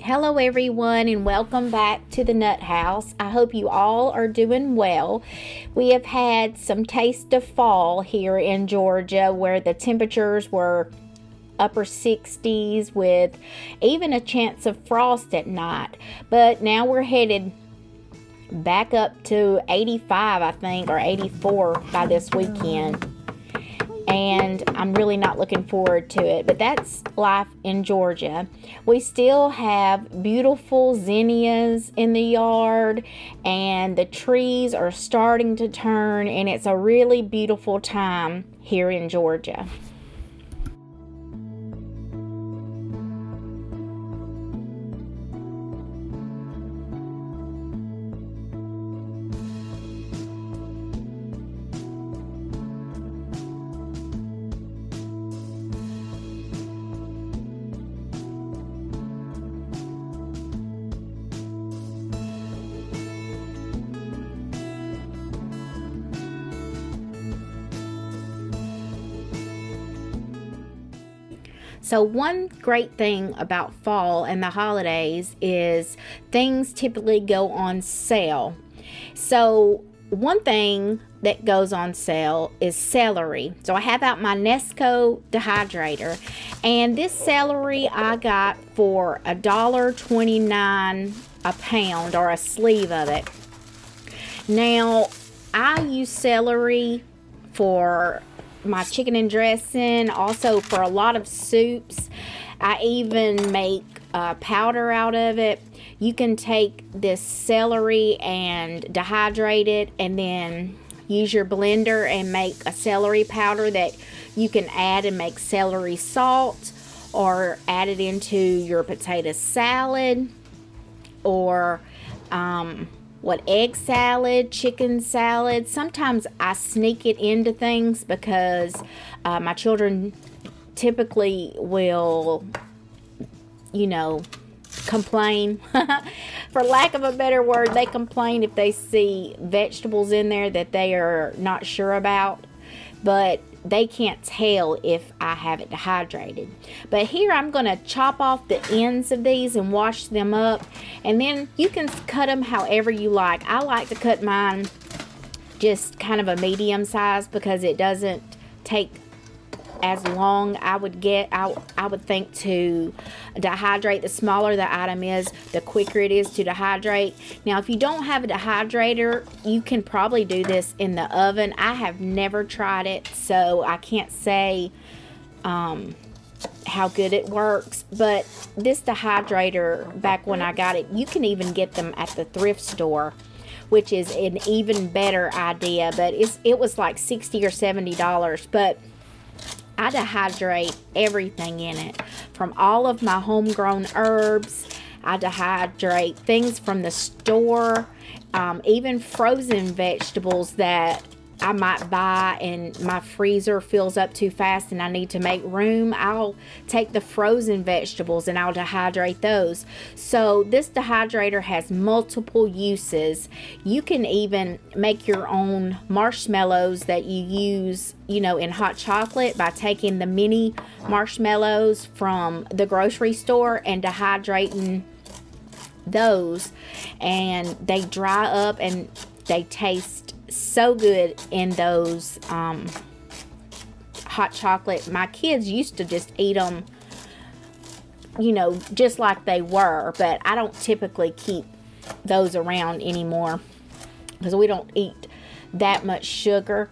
Hello everyone and welcome back to the Nut House. I hope you all are doing well. We have had some taste of fall here in Georgia where the temperatures were upper 60s with even a chance of frost at night. But now we're headed back up to 85, I think, or 84 by this weekend. And I'm really not looking forward to it, but that's life in Georgia. We still have beautiful zinnias in the yard, and the trees are starting to turn, and it's a really beautiful time here in Georgia. So one great thing about fall and the holidays is things typically go on sale. So one thing that goes on sale is celery. So I have out my Nesco dehydrator, and this celery I got for $1.29 a pound, or a sleeve of it. Now I use celery for my chicken and dressing, also for a lot of soups. I even make powder out of it. You can take this celery and dehydrate it and then use your blender and make a celery powder that you can add and make celery salt, or add it into your potato salad, or egg salad, chicken salad. Sometimes I sneak it into things because my children typically will, complain. For lack of a better word, they complain if they see vegetables in there that they are not sure about. But they can't tell if I have it dehydrated. But here I'm going to chop off the ends of these and wash them up, and then you can cut them however you like. I like to cut mine just kind of a medium size because it doesn't take as long. I would think to dehydrate. The smaller the item is, the quicker it is to dehydrate. Now if you don't have a dehydrator, you can probably do this in the oven. I have never tried it, so I can't say how good it works. But this dehydrator, back when I got it, you can even get them at the thrift store, which is an even better idea. But it was like $60 or $70. But I dehydrate everything in it, from all of my homegrown herbs. I dehydrate things from the store, even frozen vegetables that I might buy and my freezer fills up too fast and I need to make room. I'll take the frozen vegetables and I'll dehydrate those. So this dehydrator has multiple uses. You can even make your own marshmallows that you use, in hot chocolate, by taking the mini marshmallows from the grocery store and dehydrating those, and they dry up and they taste so good in those hot chocolate. My kids used to just eat them, just like they were, but I don't typically keep those around anymore because we don't eat that much sugar.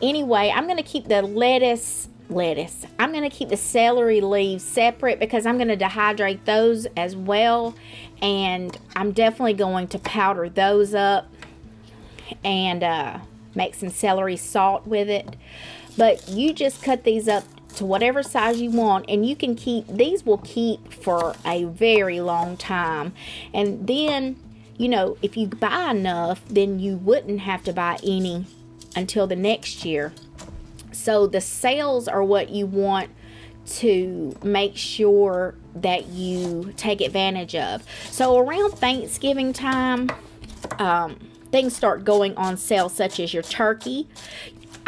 Anyway, I'm going to keep the lettuce. I'm going to keep the celery leaves separate because I'm going to dehydrate those as well, and I'm definitely going to powder those up and make some celery salt with it. But you just cut these up to whatever size you want, and you can these will keep for a very long time. And then, if you buy enough, then you wouldn't have to buy any until the next year. So the sales are what you want to make sure that you take advantage of. So around Thanksgiving time, things start going on sale, such as your turkey.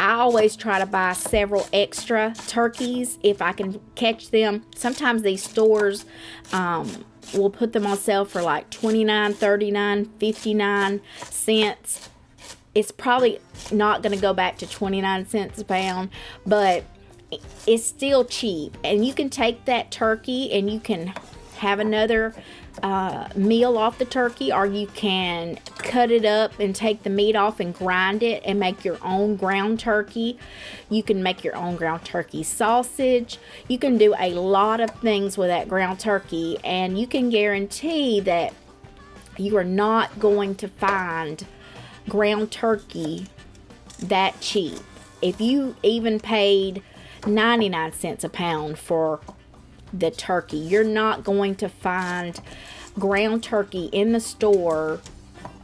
I always try to buy several extra turkeys if I can catch them. Sometimes these stores will put them on sale for like 29, 39, 59 cents. It's probably not going to go back to 29 cents a pound, but it's still cheap. And you can take that turkey and you can have another meal off the turkey, or you can cut it up and take the meat off and grind it and make your own ground turkey. You can make your own ground turkey sausage. You can do a lot of things with that ground turkey, and you can guarantee that you are not going to find ground turkey that cheap. If you even paid 99 cents a pound for the turkey, you're not going to find ground turkey in the store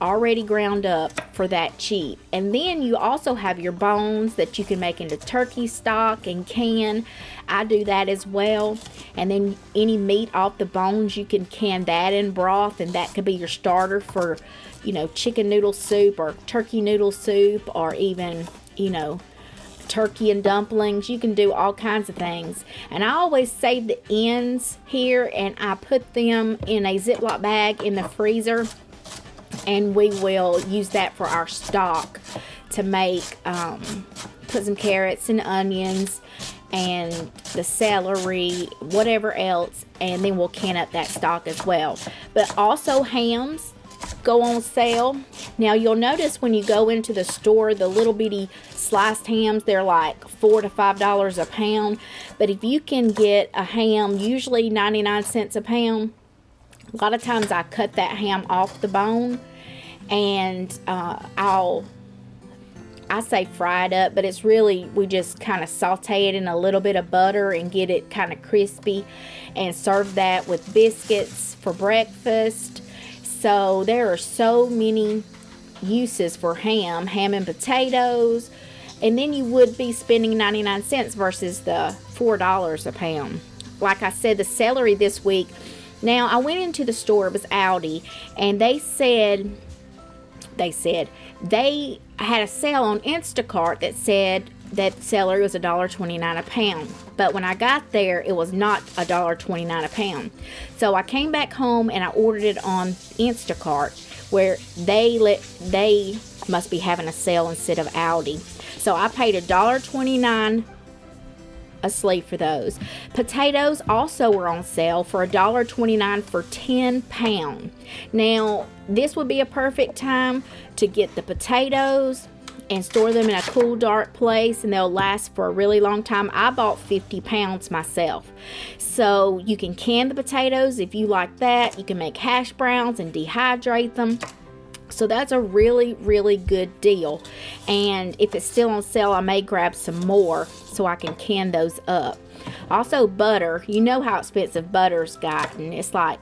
already ground up for that cheap. And then you also have your bones that you can make into turkey stock and can. I do that as well. And then any meat off the bones, you can can that in broth, and that could be your starter for, you know, chicken noodle soup or turkey noodle soup, or even, you know, turkey and dumplings. You can do all kinds of things. And I always save the ends here, and I put them in a Ziploc bag in the freezer, and we will use that for our stock to make put some carrots and onions and the celery, whatever else, and then we'll can up that stock as well. But also hams go on sale. Now you'll notice when you go into the store, the little bitty sliced hams, they're like $4 to $5 a pound. But if you can get a ham, usually 99 cents a pound, a lot of times I cut that ham off the bone, and I say fry it up, but it's really, we just kind of saute it in a little bit of butter and get it kind of crispy, and serve that with biscuits for breakfast. So there are so many uses for ham and potatoes, and then you would be spending 99 cents versus the $4 a pound. Like I said, the celery this week, now I went into the store, it was Aldi, and they said they had a sale on Instacart that said that celery was $1.29 a pound. But when I got there, it was not $1.29 a pound. So I came back home and I ordered it on Instacart, where they must be having a sale instead of Aldi. So I paid $1.29 a sleeve for those. Potatoes also were on sale for $1.29 for 10 pounds. Now, this would be a perfect time to get the potatoes and store them in a cool, dark place, and they'll last for a really long time. I bought 50 pounds myself. So you can can the potatoes if you like that. You can make hash browns and dehydrate them. So that's a really, really good deal. And if it's still on sale, I may grab some more so I can can those up. Also, butter. You know how expensive butter's gotten. It's like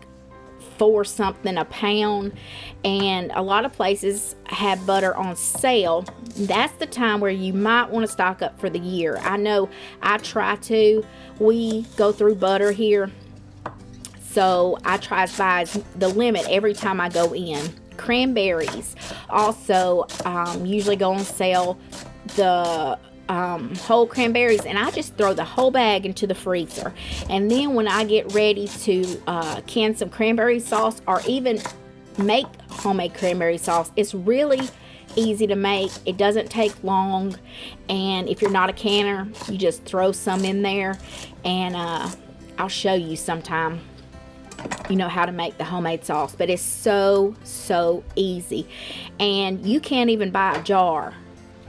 $4 something a pound, and a lot of places have butter on sale. That's the time where you might want to stock up for the year. I know I try to. We go through butter here, so I try to buy the limit every time I go in. Cranberries also usually go on sale, the whole cranberries, and I just throw the whole bag into the freezer. And then when I get ready to can some cranberry sauce, or even make homemade cranberry sauce, it's really easy to make. It doesn't take long, and if you're not a canner, you just throw some in there, and I'll show you sometime, you know, how to make the homemade sauce. But it's so easy. And you can't even buy a jar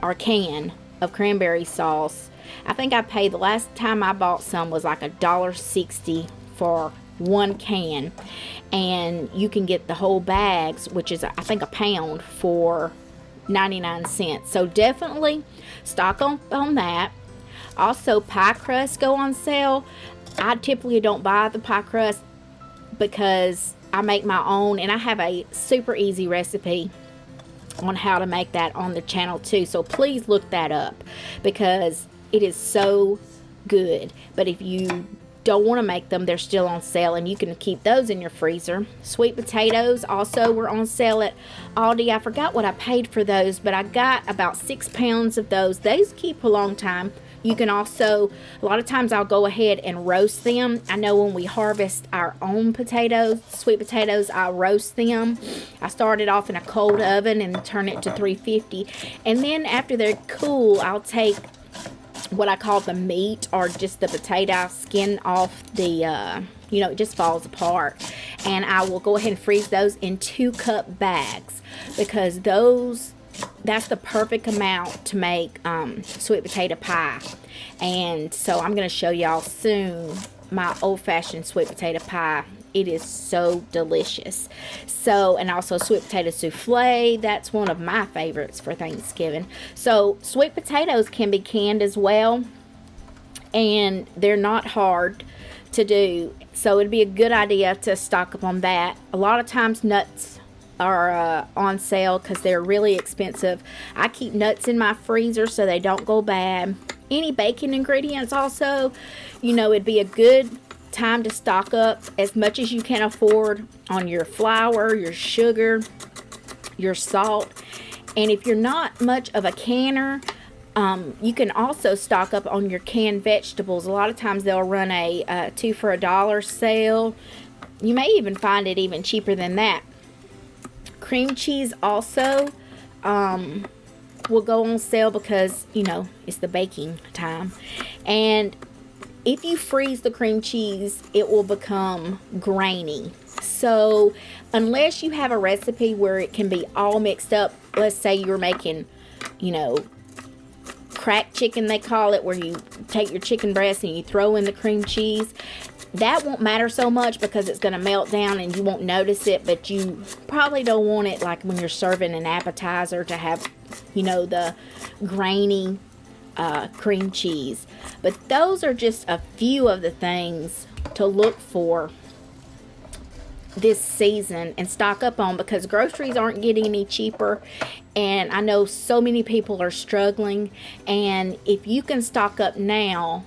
or a can of cranberry sauce. I think I paid, the last time I bought some was like $1.60 for one can, and you can get the whole bags, which is I think a pound, for 99 cents. So definitely stock on that. Also, pie crusts go on sale. I typically don't buy the pie crust because I make my own, and I have a super easy recipe on how to make that on the channel too. So please look that up because it is so good. But if you don't want to make them, they're still on sale, and you can keep those in your freezer. Sweet potatoes also were on sale at Aldi. I forgot what I paid for those, but I got about 6 pounds of those. Those keep a long time. You can also, a lot of times I'll go ahead and roast them. I know when we harvest our own potatoes, sweet potatoes, I'll roast them. I start it off in a cold oven and turn it to 350. And then after they're cool, I'll take what I call the meat, or just the potato skin off the, it just falls apart. And I will go ahead and freeze those in 2-cup bags, because that's the perfect amount to make sweet potato pie. And so I'm going to show y'all soon my old-fashioned sweet potato pie. It is so delicious. So, and also sweet potato souffle. That's one of my favorites for Thanksgiving. So sweet potatoes can be canned as well, and they're not hard to do. So it'd be a good idea to stock up on that. A lot of times nuts are on sale because they're really expensive. I keep nuts in my freezer so they don't go bad. Any baking ingredients also, it'd be a good time to stock up as much as you can afford on your flour, your sugar, your salt. And if you're not much of a canner, you can also stock up on your canned vegetables. A lot of times they'll run a 2 for $1 sale. You may even find it even cheaper than that. Cream cheese also will go on sale because, it's the baking time. And if you freeze the cream cheese, it will become grainy. So unless you have a recipe where it can be all mixed up, let's say you're making, cracked chicken, they call it, where you take your chicken breast and you throw in the cream cheese, that won't matter so much because it's going to melt down and you won't notice it. But you probably don't want it like when you're serving an appetizer to have, the grainy cream cheese. But those are just a few of the things to look for this season and stock up on, because groceries aren't getting any cheaper, and I know so many people are struggling. And if you can stock up now,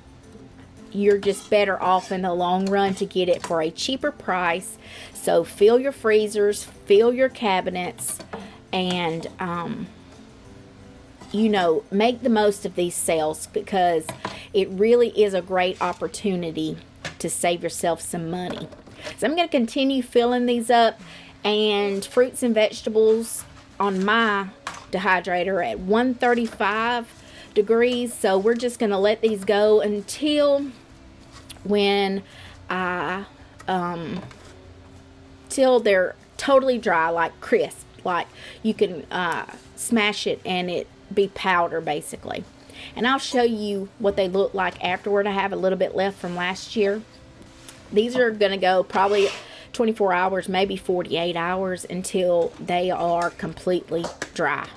you're just better off in the long run to get it for a cheaper price. So fill your freezers, fill your cabinets, and make the most of these sales, because it really is a great opportunity to save yourself some money. So I'm going to continue filling these up, and fruits and vegetables on my dehydrator at 135 degrees. So we're just going to let these go until when till they're totally dry, like crisp, like you can smash it and it be powder basically. And I'll show you what they look like afterward. I have a little bit left from last year. These are going to go probably 24 hours, maybe 48 hours until they are completely dry.